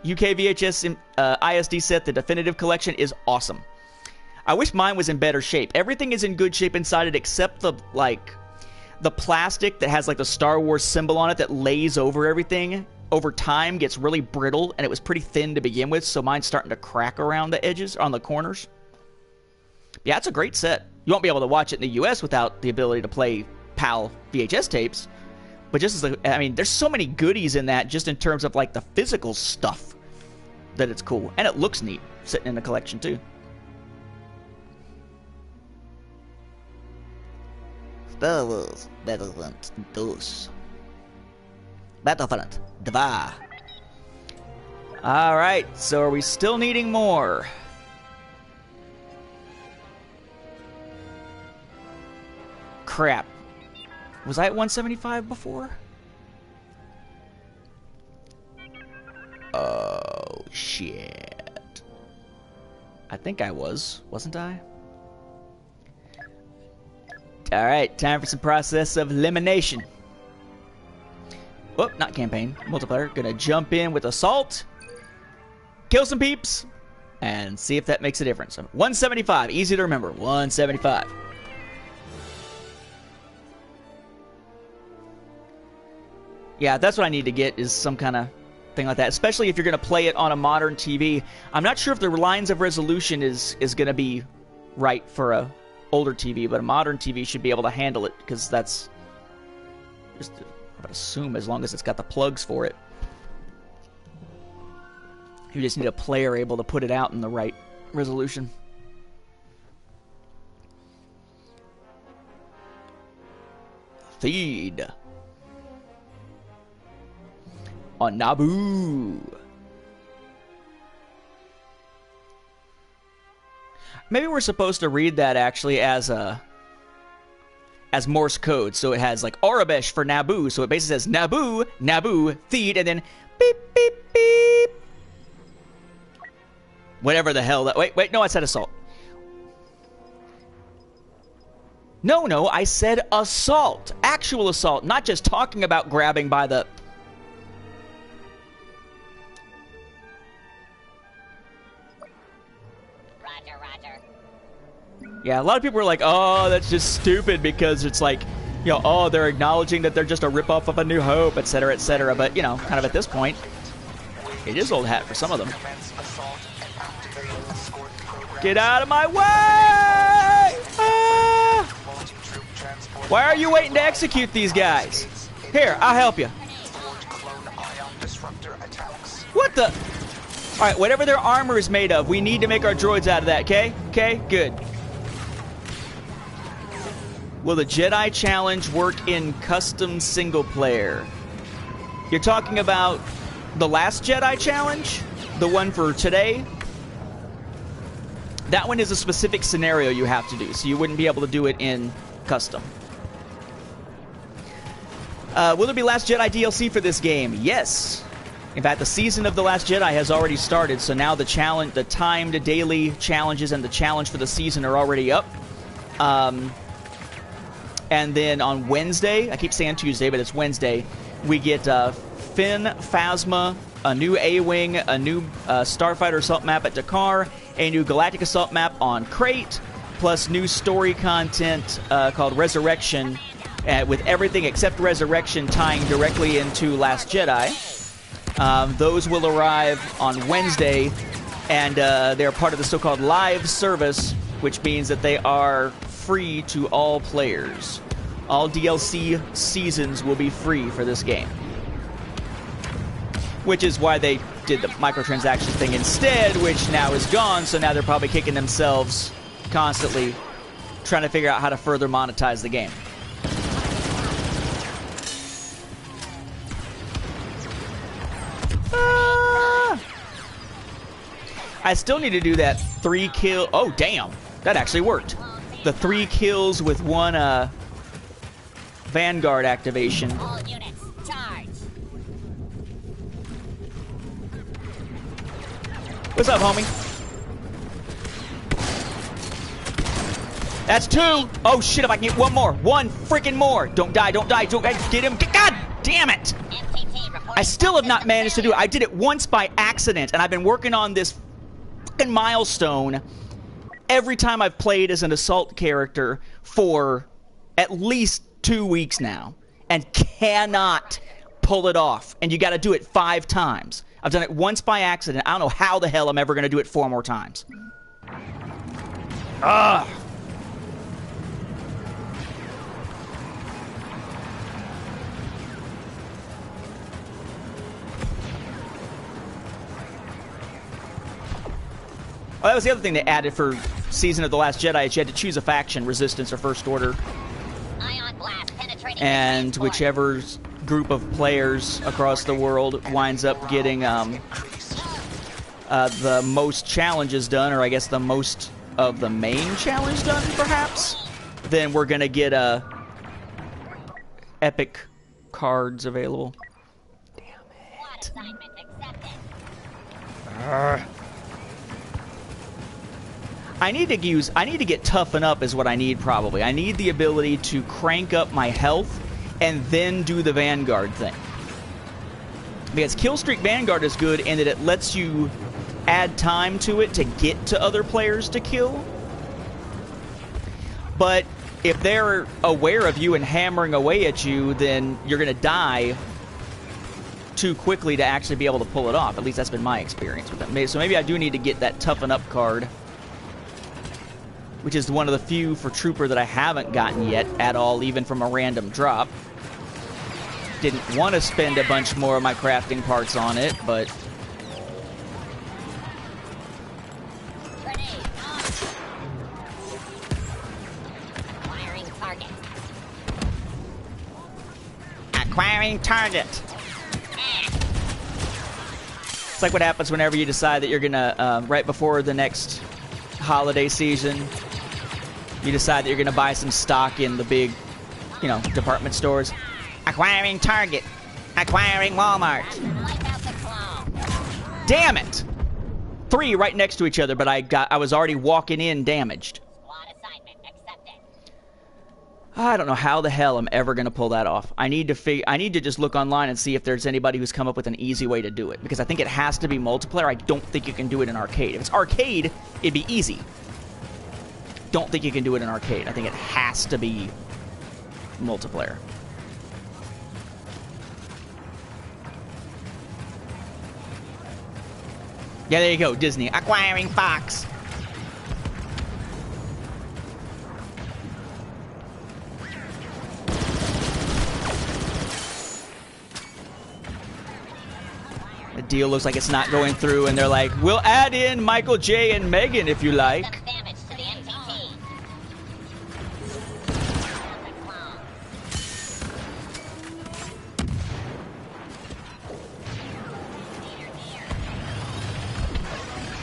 UK VHS ISD set, the definitive collection, is awesome. I wish mine was in better shape. Everything is in good shape inside it except the plastic that has like the Star Wars symbol on it that lays over everything. Over time gets really brittle, and it was pretty thin to begin with, so mine's starting to crack around the edges, on the corners. Yeah, it's a great set. You won't be able to watch it in the US without the ability to play PAL VHS tapes. But just as, I mean, there's so many goodies in that just in terms of like the physical stuff that it's cool. And it looks neat sitting in the collection too. Star Wars Battlefront 2. Battlefront 2. Alright, so are we still needing more? Crap. Was I at 175 before? Oh, shit. I think I was, wasn't I? Alright, time for some process of elimination. Whoop, not campaign. Multiplayer. Gonna jump in with assault. Kill some peeps. And see if that makes a difference. 175. Easy to remember. 175. Yeah, that's what I need to get, is some kind of thing like that. Especially if you're going to play it on a modern TV. I'm not sure if the lines of resolution is going to be right for a older TV, but a modern TV should be able to handle it, because that's just, I would assume, as long as it's got the plugs for it. You just need a player able to put it out in the right resolution. Feed. On Naboo. Maybe we're supposed to read that actually as Morse code, so it has like Arabesh for Naboo, so it basically says Naboo, Naboo, feed, and then beep, beep, beep. Whatever the hell that. Wait, no, I said assault. No, I said assault. Actual assault, not just talking about grabbing by the. Yeah, a lot of people are like, oh, that's just stupid, because it's like, you know, oh, they're acknowledging that they're just a ripoff of A New Hope, etc., etc. But, you know, kind of at this point, it is old hat for some of them. Get out of my way! Ah! Why are you waiting to execute these guys? Here, I'll help you. What the? Alright, whatever their armor is made of, we need to make our droids out of that, okay? Okay, good. Will the Jedi Challenge work in custom single player? You're talking about the Last Jedi Challenge? The one for today? That one is a specific scenario you have to do, so you wouldn't be able to do it in custom. Will there be Last Jedi DLC for this game? Yes. In fact, the season of The Last Jedi has already started, so now the challenge, the timed daily challenges and the challenge for the season are already up. And then on Wednesday, I keep saying Tuesday, but it's Wednesday, we get Finn, Phasma, a new A-Wing, a new Starfighter Assault map at Dakar, a new Galactic Assault map on Crate, plus new story content called Resurrection, with everything except Resurrection tying directly into Last Jedi. Those will arrive on Wednesday, and they're part of the so-called live service, which means that they are free to all players. All DLC seasons will be free for this game. Which is why they did the microtransaction thing instead, which now is gone, so now they're probably kicking themselves constantly trying to figure out how to further monetize the game. I still need to do that 3 kill. Oh, damn. That actually worked. The 3 kills with 1 Vanguard activation. All units, charge. What's up, homie? That's 2. Oh, shit, if I can get 1 more. 1 freaking more. Don't die, don't die, don't get him. God damn it. I still have not managed to do it. I did it once by accident, and I've been working on this fucking milestone every time I've played as an assault character for at least 2 weeks now, and cannot pull it off. And you got to do it 5 times. I've done it once by accident. I don't know how the hell I'm ever going to do it 4 more times. Ugh. Oh, that was the other thing they added for Season of the Last Jedi. Is you had to choose a faction, Resistance or First Order. Ion blast penetrating And whichever group of players across the world winds up getting the most challenges done, or I guess the most of the main challenge done, perhaps, then we're going to get epic cards available. Damn it. assignment accepted. I need to get toughen up is what I need probably. I need the ability to crank up my health and then do the Vanguard thing. Because Killstreak Vanguard is good in that it lets you add time to it to get to other players to kill. But if they're aware of you and hammering away at you, then you're going to die too quickly to actually be able to pull it off. At least that's been my experience with them. So maybe I do need to get that toughen up card, which is one of the few for Trooper that I haven't gotten yet at all, even from a random drop. Didn't want to spend a bunch more of my crafting parts on it, but... Acquiring target. Acquiring target. It's like what happens whenever you decide that you're gonna, right before the next holiday season, you decide that you're gonna buy some stock in the big, department stores. Acquiring Target. Acquiring Walmart. Wipe out the clone. Damn it! 3 right next to each other, but I was already walking in damaged. Squad assignment accepted. I don't know how the hell I'm ever gonna pull that off. I need to just look online and see if there's anybody who's come up with an easy way to do it, because I think it has to be multiplayer. I don't think you can do it in arcade. If it's arcade, it'd be easy. Don't think you can do it in arcade. I think it has to be multiplayer. Yeah, there you go, Disney. Acquiring Fox. The deal looks like it's not going through, and they're like, we'll add in Michael J. and Megan if you like. Some damage to the MTT.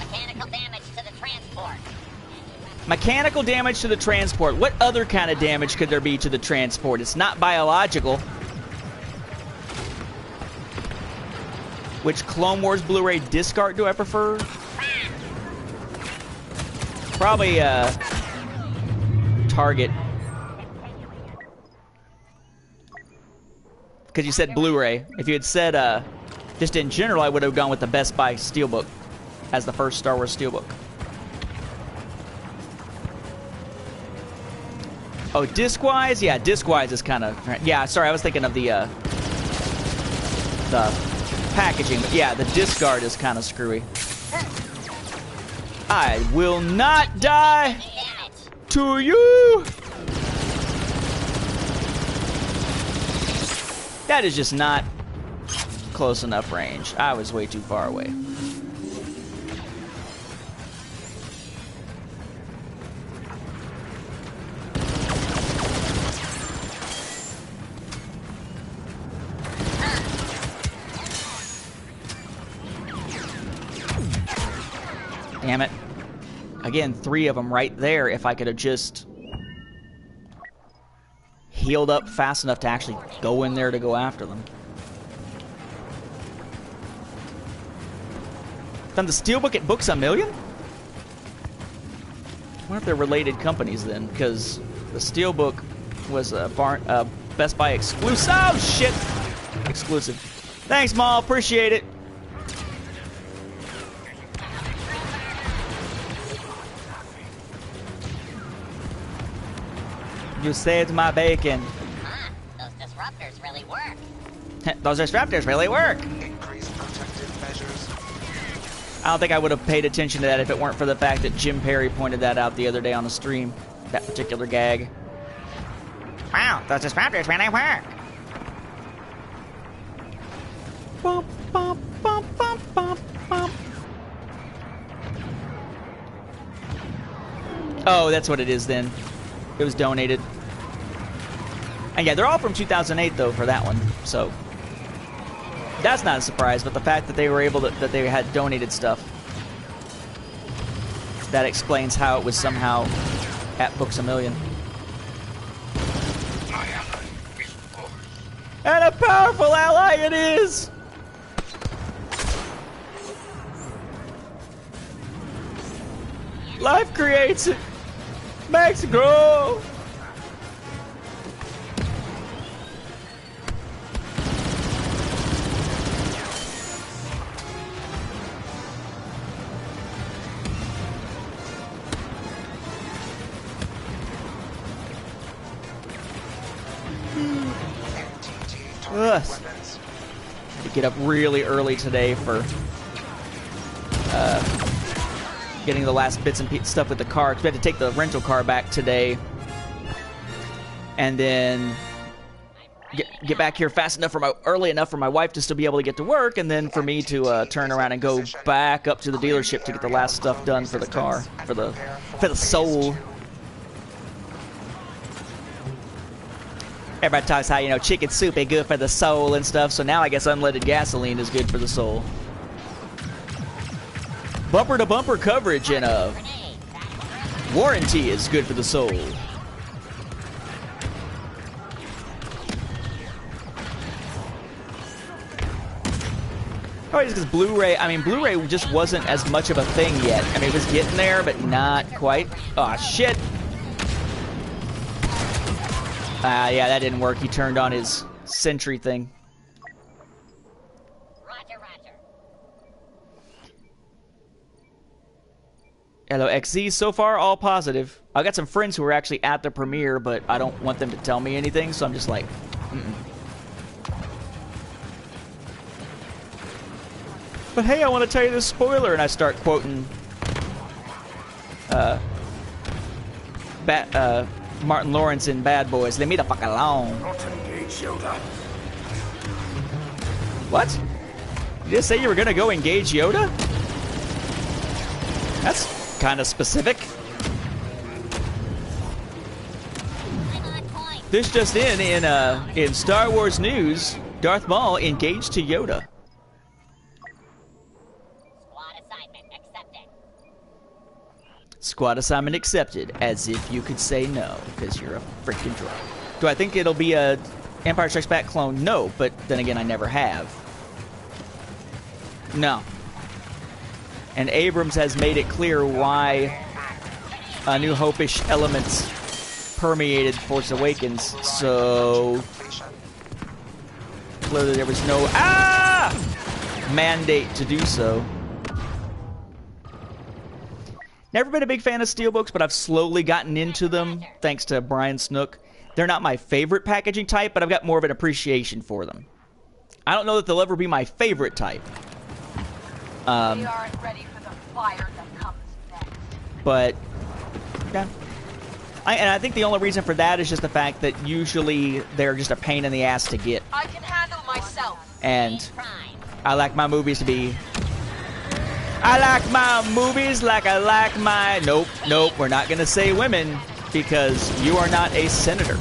Mechanical damage to the transport. Mechanical damage to the transport. What other kind of damage could there be to the transport? It's not biological. Which Clone Wars Blu-ray disc art do I prefer? Probably Target. Because you said Blu-ray. If you had said just in general, I would have gone with the Best Buy Steelbook as the first Star Wars Steelbook. Oh, disc-wise? Yeah, disc-wise is kind of... Yeah, sorry, I was thinking of the packaging. But yeah, the disc guard is kind of screwy. I will not die to you! That is just not close enough range. I was way too far away. Damn it. Again, 3 of them right there. If I could have just healed up fast enough to actually go in there to go after them. Found the Steelbook at Books A Million? I wonder if they're related companies then, because the Steelbook was a Best Buy exclusive. Oh, shit! Exclusive. Thanks, Maul. Appreciate it. You saved my bacon. Huh, those disruptors really work. Those disruptors really work. Increase protective measures. I don't think I would have paid attention to that if it weren't for the fact that Jim Perry pointed that out the other day on the stream. That particular gag. Wow, those disruptors really work. Bump, bump, bump, bump, bump, bump. Oh, that's what it is then. It was donated. And yeah, they're all from 2008 though for that one. So that's not a surprise, but the fact that they were able to, that they had donated stuff, that explains how it was somehow at Books A Million. And a powerful ally it is! Life creates it, makes it grow. Ugh. Had to get up really early today for getting the last bits and stuff with the car, because we had to take the rental car back today, and then get back here fast enough for early enough for my wife to still be able to get to work, and then for me to turn around and go back up to the dealership to get the last stuff done for the car, for the soul. Everybody talks how, you know, chicken soup is good for the soul and stuff, so now I guess unleaded gasoline is good for the soul. Bumper-to-bumper coverage and warranty is good for the soul. Probably just because Blu-ray, I mean, Blu-ray just wasn't as much of a thing yet. I mean, it was getting there, but not quite. Aw, shit. Yeah, that didn't work. He turned on his sentry thing. Roger, roger. Hello, XZ. So far, all positive. I got some friends who were actually at the premiere, but I don't want them to tell me anything, so I'm just like, But hey, I want to tell you this spoiler, and I start quoting Martin Lawrence in Bad Boys. Leave me the fuck alone. Not engage, Yoda. What? You just say you were gonna go engage Yoda? That's kind of specific. I'm on point. This just in Star Wars news, Darth Maul engaged to Yoda. Squad assignment accepted. Squad assignment accepted, as if you could say no, because you're a freaking drunk. Do I think it'll be a Empire Strikes Back clone? No, but then again, I never have. No. And Abrams has made it clear why A New Hope-ish elements permeated Force Awakens, so clearly there was no mandate to do so. Never been a big fan of steelbooks, but I've slowly gotten into them thanks to Brian Snook. They're not my favorite packaging type, but I've got more of an appreciation for them. I don't know that they'll ever be my favorite type. We aren't ready for the fire that comes next. But yeah. And I think the only reason for that is just the fact that usually they're just a pain in the ass to get. I can handle myself. And Prime. I like my movies to be... I like my movies like I like my... Nope, we're not going to say women because you are not a senator.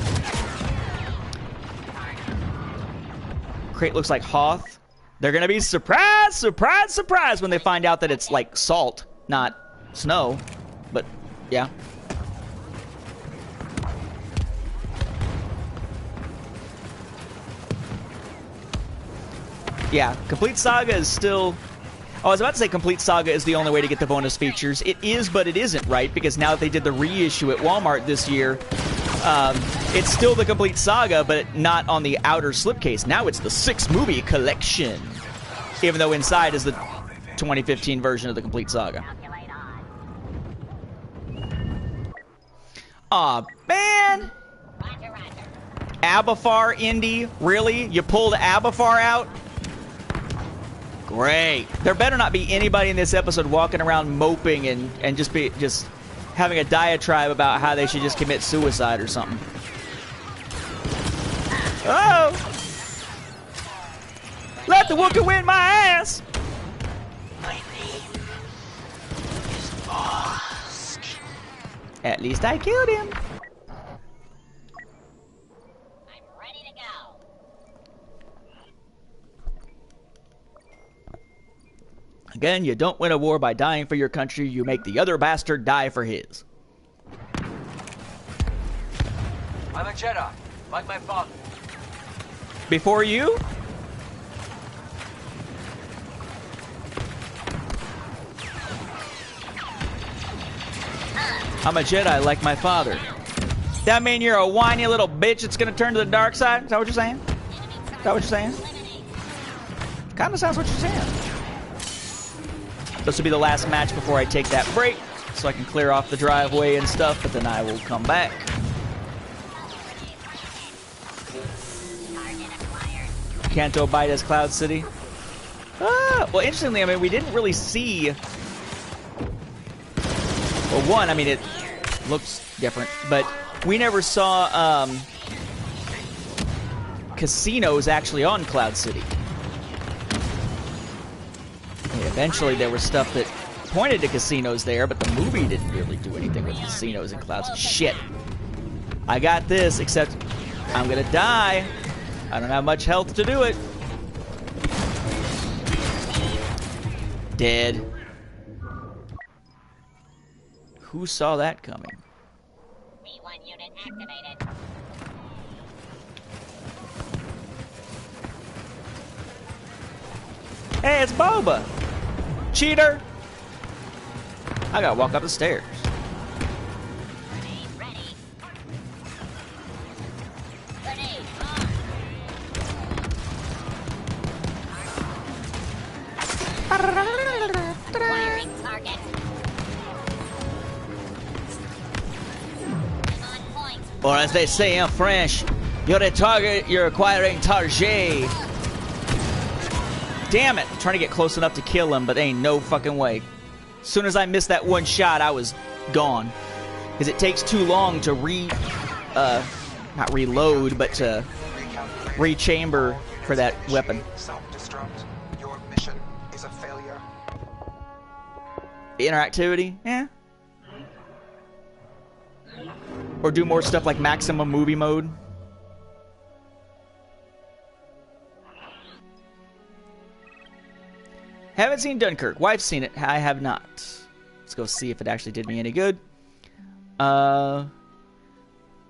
Crate looks like Hoth. They're going to be surprised when they find out that it's like salt, not snow, but yeah. Yeah, Complete Saga is still... Oh, I was about to say Complete Saga is the only way to get the bonus features. It is, but it isn't, right? Because now that they did the reissue at Walmart this year, it's still the Complete Saga, but not on the outer slipcase. Now it's the 6-movie collection. Even though inside is the 2015 version of the Complete Saga. Aw, man! Abafar, Indy? Really? You pulled Abafar out? Great. There better not be anybody in this episode walking around moping and just having a diatribe about how they should just commit suicide or something. Oh! Let the Wookiee win my ass! My name is Bosk. At least I killed him. I'm ready to go. Again, you don't win a war by dying for your country, you make the other bastard die for his. I'm a Jedi, like my father. Before you? I'm a Jedi like my father. That mean you're a whiny little bitch that's gonna turn to the dark side? Is that what you're saying? Is that what you're saying? Kinda sounds what you're saying. This will be the last match before I take that break, so I can clear off the driveway and stuff, but then I will come back. Canto Bight as Cloud City. Ah, well, interestingly, I mean, we didn't really see... Well, one, I mean, it looks different, but we never saw casinos actually on Cloud City. Eventually, there was stuff that pointed to casinos there, but the movie didn't really do anything with casinos and clouds. Shit. I got this, except I'm gonna die. I don't have much health to do it. Dead. Who saw that coming? B1 unit activated. Hey, it's Boba! Cheater! I gotta walk up the stairs. Grenade ready. Grenade on. Acquiring target. I'm on point. Or as they say in French, you're a target, you're acquiring target. Damn it! I'm trying to get close enough to kill him, but ain't no fucking way. As soon as I missed that one shot, I was gone. Because it takes too long to not reload, but to rechamber for that weapon. Self-destruct. Your mission is a failure. The interactivity? Yeah. Or do more stuff like maximum movie mode. Haven't seen Dunkirk. Wife's seen it. I have not. Let's go see if it actually did me any good. A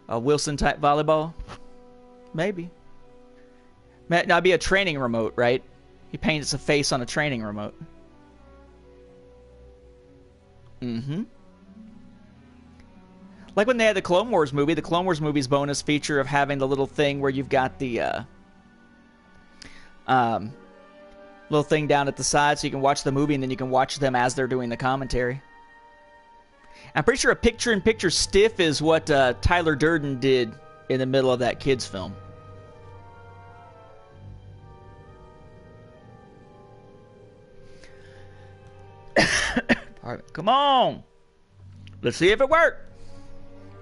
Wilson type volleyball? Maybe. That'd be a training remote, right? He paints a face on a training remote. Mm-hmm. Like when they had the Clone Wars movie. The Clone Wars movie's bonus feature of having the little thing where you've got the little thing down at the side so you can watch the movie and then you can watch them as they're doing the commentary. I'm pretty sure a picture-in-picture stiff is what Tyler Durden did in the middle of that kids film. Come on! Let's see if it worked.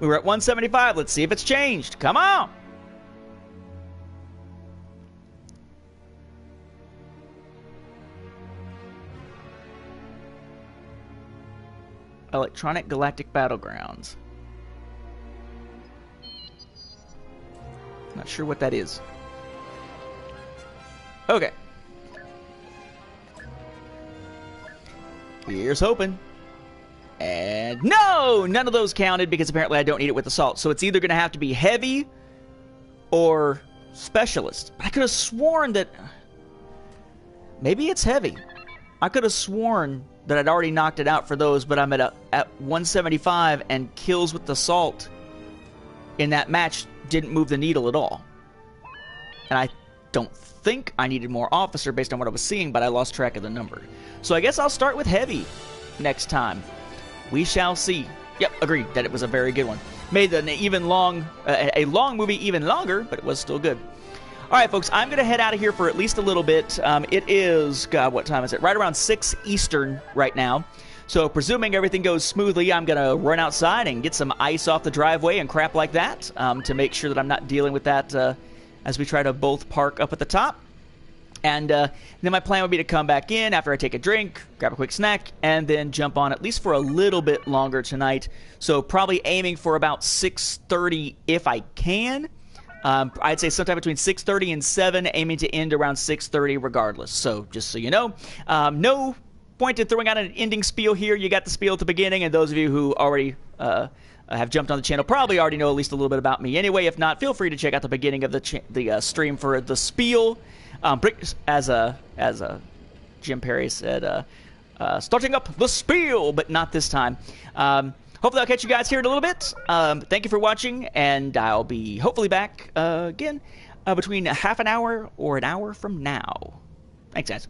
We were at 175. Let's see if it's changed. Come on! Electronic Galactic Battlegrounds. Not sure what that is. Okay. Here's hoping. And no! None of those counted because apparently I don't need it with assault. So it's either going to have to be heavy or specialist. I could have sworn that... Maybe it's heavy. I could have sworn that I'd already knocked it out for those, but I'm at 175, and kills with assault in that match didn't move the needle at all. And I don't think I needed more officer based on what I was seeing, but I lost track of the number. So I guess I'll start with heavy next time. We shall see. Yep, agreed that it was a very good one. Made a long movie even longer, but it was still good. All right, folks, I'm going to head out of here for at least a little bit. It is, God, what time is it? Right around 6 Eastern right now. So presuming everything goes smoothly, I'm going to run outside and get some ice off the driveway and crap like that to make sure that I'm not dealing with that as we try to both park up at the top. And then my plan would be to come back in after I take a drink, grab a quick snack, and then jump on at least for a little bit longer tonight. So probably aiming for about 6:30 if I can. I'd say sometime between 6:30 and 7, aiming to end around 6:30 regardless. So just so you know, no point in throwing out an ending spiel here. You got the spiel at the beginning, and those of you who already have jumped on the channel probably already know at least a little bit about me anyway. If not, feel free to check out the beginning of the stream for the spiel. As Jim Perry said, starting up the spiel, but not this time. Hopefully I'll catch you guys here in a little bit. Thank you for watching, and I'll be hopefully back again between half an hour or an hour from now. Thanks, guys.